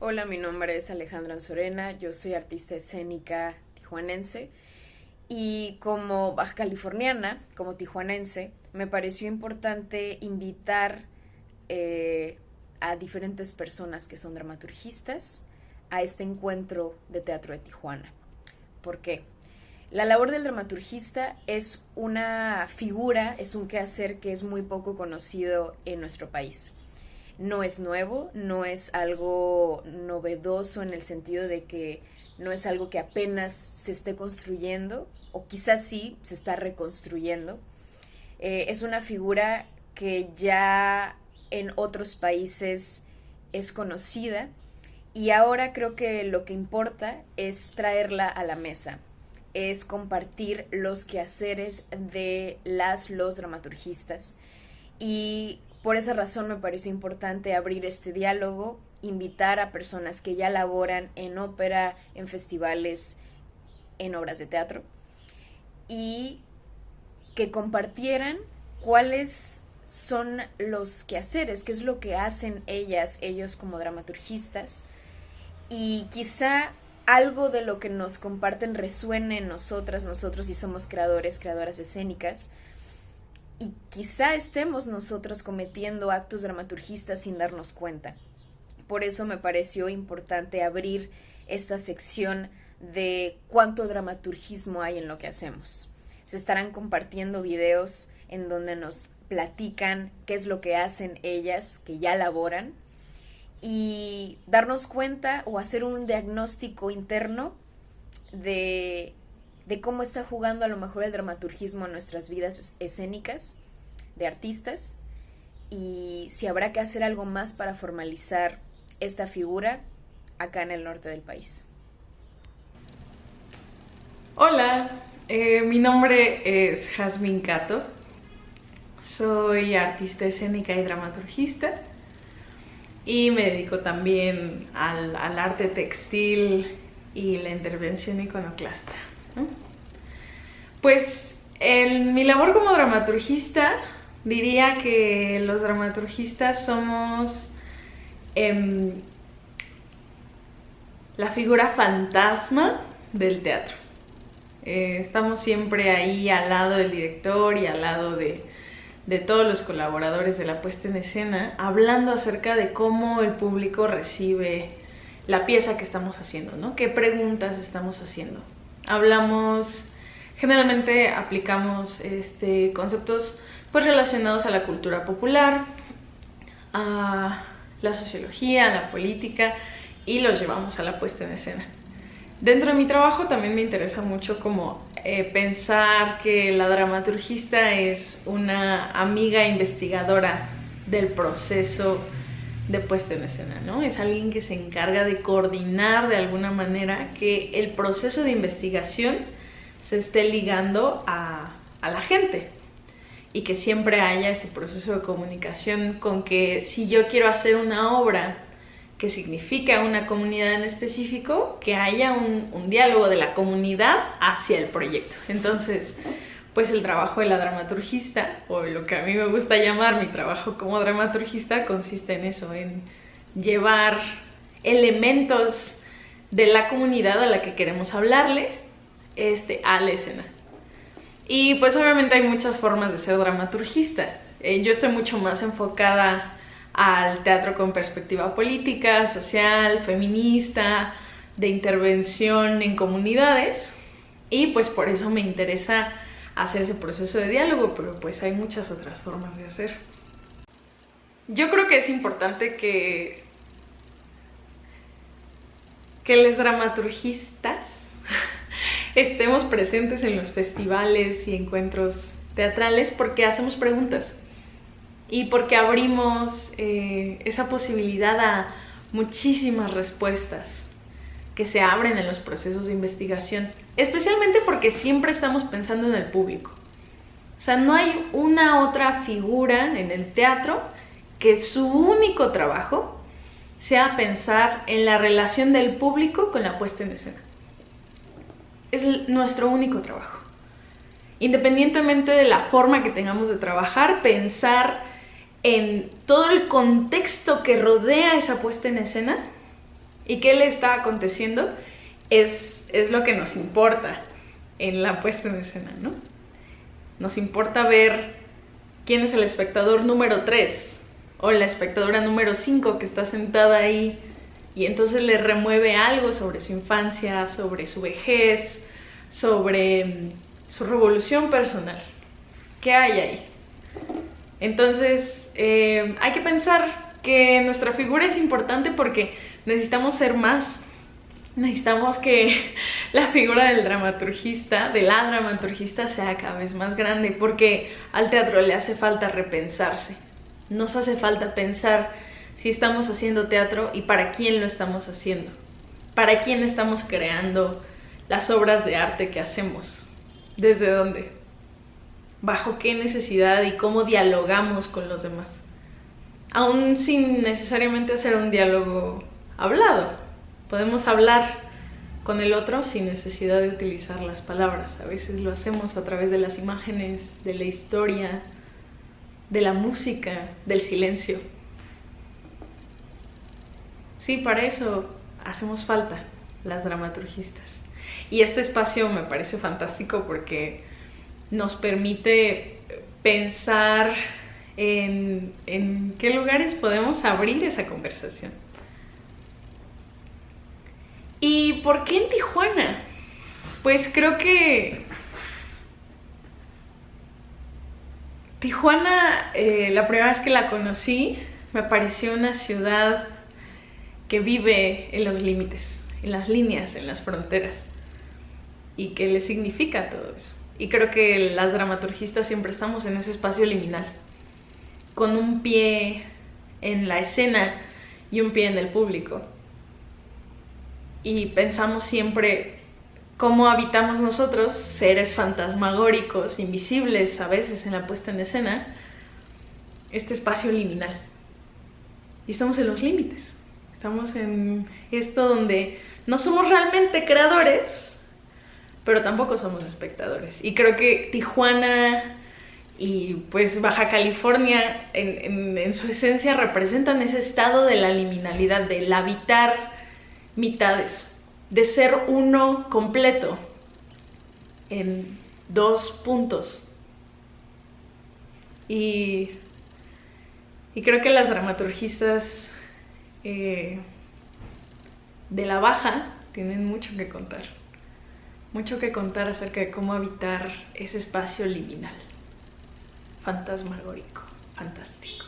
Hola, mi nombre es Alejandra Anzorena, yo soy artista escénica tijuanense y como baja californiana, como tijuanense, me pareció importante invitar eh, a diferentes personas que son dramaturgistas a este encuentro de teatro de Tijuana. ¿Por qué? La labor del dramaturgista es una figura, es un quehacer que es muy poco conocido en nuestro país. No es nuevo, no es algo novedoso en el sentido de que no es algo que apenas se esté construyendo, o quizás sí se está reconstruyendo. Es una figura que ya en otros países es conocida y ahora creo que lo que importa es traerla a la mesa, es compartir los quehaceres de los dramaturgistas y por esa razón me pareció importante abrir este diálogo, invitar a personas que ya laboran en ópera, en festivales, en obras de teatro y que compartieran cuáles son los quehaceres, qué es lo que hacen ellos como dramaturgistas y quizá algo de lo que nos comparten resuene en nosotros si somos creadoras escénicas, y quizá estemos nosotros cometiendo actos dramaturgistas sin darnos cuenta. Por eso me pareció importante abrir esta sección de cuánto dramaturgismo hay en lo que hacemos. Se estarán compartiendo videos en donde nos platican qué es lo que hacen ellas, que ya laboran, y darnos cuenta o hacer un diagnóstico interno de cómo está jugando a lo mejor el dramaturgismo en nuestras vidas escénicas de artistas y si habrá que hacer algo más para formalizar esta figura acá en el norte del país. Hola, mi nombre es Jazmín Cato, soy artista escénica y dramaturgista y me dedico también al arte textil y la intervención iconoclasta. Pues en mi labor como dramaturgista diría que los dramaturgistas somos la figura fantasma del teatro. Estamos siempre ahí al lado del director y al lado de todos los colaboradores de la puesta en escena, hablando acerca de cómo el público recibe la pieza que estamos haciendo, ¿no? ¿Qué preguntas estamos haciendo? Generalmente aplicamos conceptos pues relacionados a la cultura popular, a la sociología, a la política, y los llevamos a la puesta en escena. Dentro de mi trabajo también me interesa mucho como pensar que la dramaturgista es una amiga investigadora del proceso de puesta en escena, ¿no? Es alguien que se encarga de coordinar de alguna manera que el proceso de investigación se esté ligando a la gente y que siempre haya ese proceso de comunicación con que si yo quiero hacer una obra que significa una comunidad en específico, que haya un diálogo de la comunidad hacia el proyecto. Entonces, pues el trabajo de la dramaturgista, o lo que a mí me gusta llamar mi trabajo como dramaturgista, consiste en eso, en llevar elementos de la comunidad a la que queremos hablarle a la escena. Y pues obviamente hay muchas formas de ser dramaturgista. Yo estoy mucho más enfocada al teatro con perspectiva política, social, feminista, de intervención en comunidades, y pues por eso me interesa hacer ese proceso de diálogo, pero pues hay muchas otras formas de hacer. Yo creo que es importante que los dramaturgistas estemos presentes en los festivales y encuentros teatrales porque hacemos preguntas y porque abrimos esa posibilidad a muchísimas respuestas que se abren en los procesos de investigación, especialmente porque siempre estamos pensando en el público. O sea, no hay una otra figura en el teatro que su único trabajo sea pensar en la relación del público con la puesta en escena. Es nuestro único trabajo. Independientemente de la forma que tengamos de trabajar, pensar en todo el contexto que rodea esa puesta en escena ¿Y qué le está aconteciendo? Es lo que nos importa en la puesta en escena, ¿no? Nos importa ver quién es el espectador número 3 o la espectadora número 5 que está sentada ahí y entonces le remueve algo sobre su infancia, sobre su vejez, sobre su revolución personal. ¿Qué hay ahí? Entonces, hay que pensar que nuestra figura es importante porque necesitamos ser más. Necesitamos que la figura del dramaturgista, de la dramaturgista, sea cada vez más grande, porque al teatro le hace falta repensarse. Nos hace falta pensar si estamos haciendo teatro y para quién lo estamos haciendo. Para quién estamos creando las obras de arte que hacemos. ¿Desde dónde? ¿Bajo qué necesidad y cómo dialogamos con los demás? Aún sin necesariamente hacer un diálogo hablado. Podemos hablar con el otro sin necesidad de utilizar las palabras. A veces lo hacemos a través de las imágenes, de la historia, de la música, del silencio. Sí, para eso hacemos falta las dramaturgistas. Y este espacio me parece fantástico porque nos permite pensar en qué lugares podemos abrir esa conversación. ¿Y por qué en Tijuana? Pues creo que Tijuana, la primera vez que la conocí, me pareció una ciudad que vive en los límites, en las líneas, en las fronteras, y que le significa todo eso. Y creo que las dramaturgistas siempre estamos en ese espacio liminal, con un pie en la escena y un pie en el público. Y pensamos siempre cómo habitamos nosotros, seres fantasmagóricos, invisibles a veces en la puesta en escena, este espacio liminal. Y estamos en los límites. Estamos en esto donde no somos realmente creadores, pero tampoco somos espectadores. Y creo que Tijuana y pues Baja California en su esencia representan ese estado de la liminalidad, del habitar mitades, de ser uno completo en dos puntos. Y creo que las dramaturgistas de la Baja tienen mucho que contar acerca de cómo habitar ese espacio liminal, fantasmagórico, fantástico.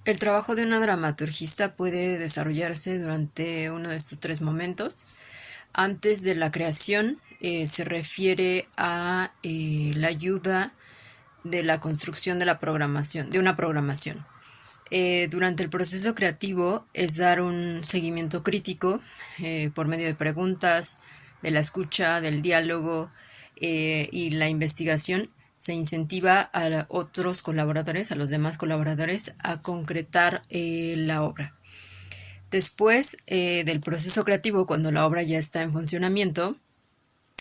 El trabajo de una dramaturgista puede desarrollarse durante uno de estos 3 momentos. Antes de la creación, se refiere a la ayuda de la construcción de una programación. Durante el proceso creativo es dar un seguimiento crítico por medio de preguntas, de la escucha, del diálogo y la investigación. Se incentiva a otros colaboradores, a los demás colaboradores, a concretar la obra. Después del proceso creativo, cuando la obra ya está en funcionamiento,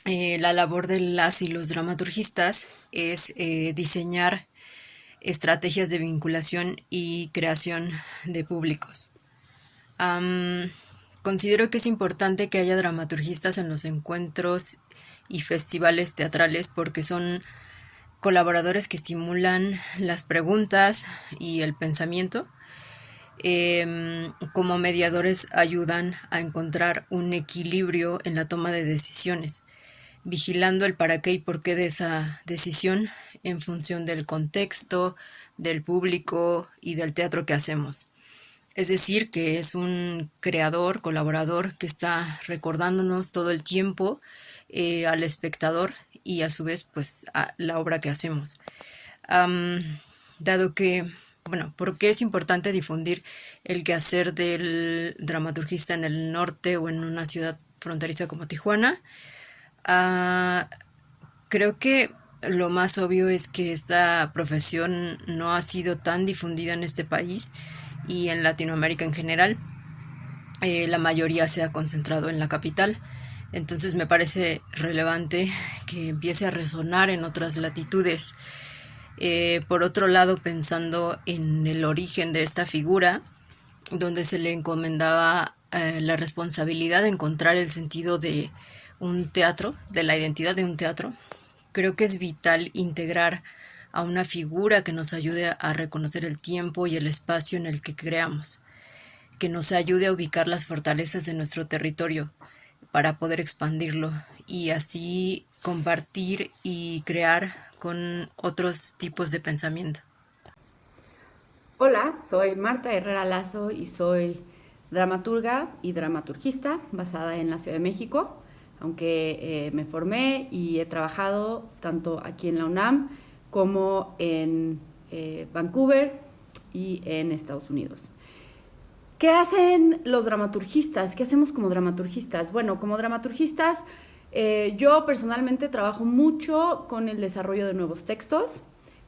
la labor de las y los dramaturgistas es diseñar estrategias de vinculación y creación de públicos. Considero que es importante que haya dramaturgistas en los encuentros y festivales teatrales porque son colaboradores que estimulan las preguntas y el pensamiento. Como mediadores ayudan a encontrar un equilibrio en la toma de decisiones, vigilando el para qué y por qué de esa decisión en función del contexto, del público y del teatro que hacemos. Es decir, que es un creador, colaborador que está recordándonos todo el tiempo al espectador y a su vez pues a la obra que hacemos. Dado que, ¿por qué es importante difundir el quehacer del dramaturgista en el norte o en una ciudad fronteriza como Tijuana? Creo que lo más obvio es que esta profesión no ha sido tan difundida en este país y en Latinoamérica en general. La mayoría se ha concentrado en la capital. Entonces me parece relevante que empiece a resonar en otras latitudes. Por otro lado, pensando en el origen de esta figura, donde se le encomendaba la responsabilidad de encontrar el sentido de un teatro, de la identidad de un teatro, creo que es vital integrar a una figura que nos ayude a reconocer el tiempo y el espacio en el que creamos, que nos ayude a ubicar las fortalezas de nuestro territorio para poder expandirlo y así compartir y crear con otros tipos de pensamiento. Hola, soy Marta Herrera Lazo y soy dramaturga y dramaturgista basada en la Ciudad de México, aunque me formé y he trabajado tanto aquí en la UNAM como en Vancouver y en Estados Unidos. ¿Qué hacen los dramaturgistas? ¿Qué hacemos como dramaturgistas? Bueno, como dramaturgistas, yo personalmente trabajo mucho con el desarrollo de nuevos textos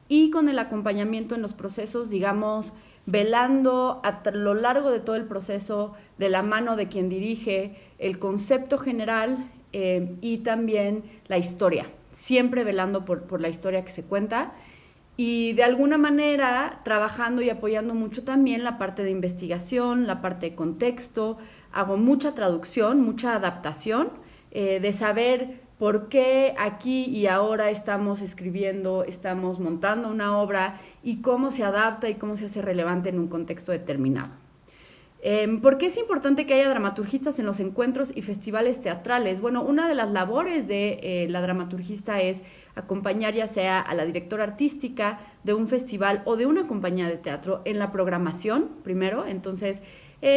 y con el acompañamiento en los procesos, digamos, velando a lo largo de todo el proceso de la mano de quien dirige el concepto general y también la historia, siempre velando por la historia que se cuenta y de alguna manera trabajando y apoyando mucho también la parte de investigación, la parte de contexto. Hago mucha traducción, mucha adaptación de saber por qué aquí y ahora estamos escribiendo, estamos montando una obra y cómo se adapta y cómo se hace relevante en un contexto determinado. ¿Por qué es importante que haya dramaturgistas en los encuentros y festivales teatrales? Bueno, una de las labores de la dramaturgista es acompañar ya sea a la directora artística de un festival o de una compañía de teatro en la programación, primero. Entonces,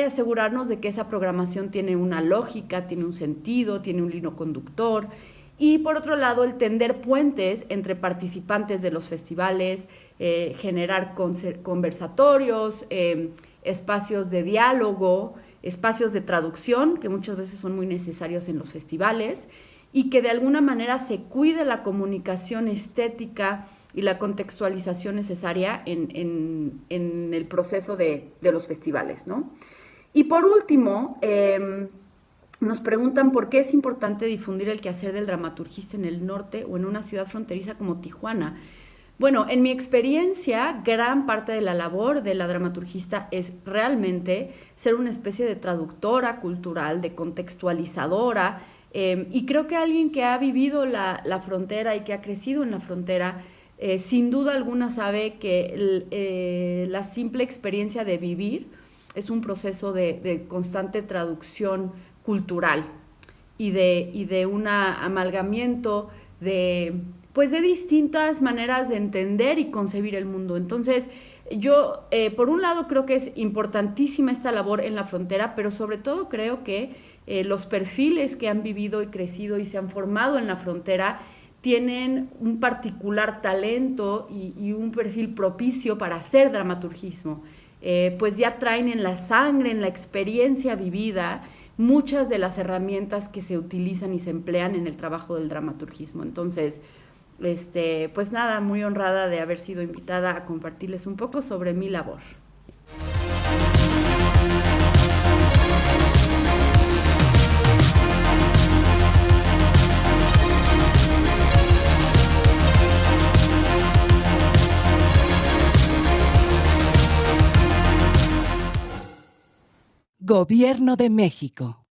asegurarnos de que esa programación tiene una lógica, tiene un sentido, tiene un hilo conductor. Y por otro lado, el tender puentes entre participantes de los festivales, generar conversatorios, espacios de diálogo, espacios de traducción, que muchas veces son muy necesarios en los festivales, y que de alguna manera se cuide la comunicación estética y la contextualización necesaria en el proceso de los festivales, ¿no? Y por último, nos preguntan por qué es importante difundir el quehacer del dramaturgista en el norte o en una ciudad fronteriza como Tijuana. Bueno, en mi experiencia, gran parte de la labor de la dramaturgista es realmente ser una especie de traductora cultural, de contextualizadora, y creo que alguien que ha vivido la frontera y que ha crecido en la frontera, sin duda alguna sabe que la simple experiencia de vivir es un proceso de constante traducción cultural y de un amalgamiento de distintas maneras de entender y concebir el mundo. Entonces, yo, por un lado, creo que es importantísima esta labor en la frontera, pero sobre todo creo que los perfiles que han vivido y crecido y se han formado en la frontera tienen un particular talento y un perfil propicio para hacer dramaturgismo. Pues ya traen en la sangre, en la experiencia vivida, muchas de las herramientas que se utilizan y se emplean en el trabajo del dramaturgismo. Entonces, pues nada, muy honrada de haber sido invitada a compartirles un poco sobre mi labor. Gobierno de México.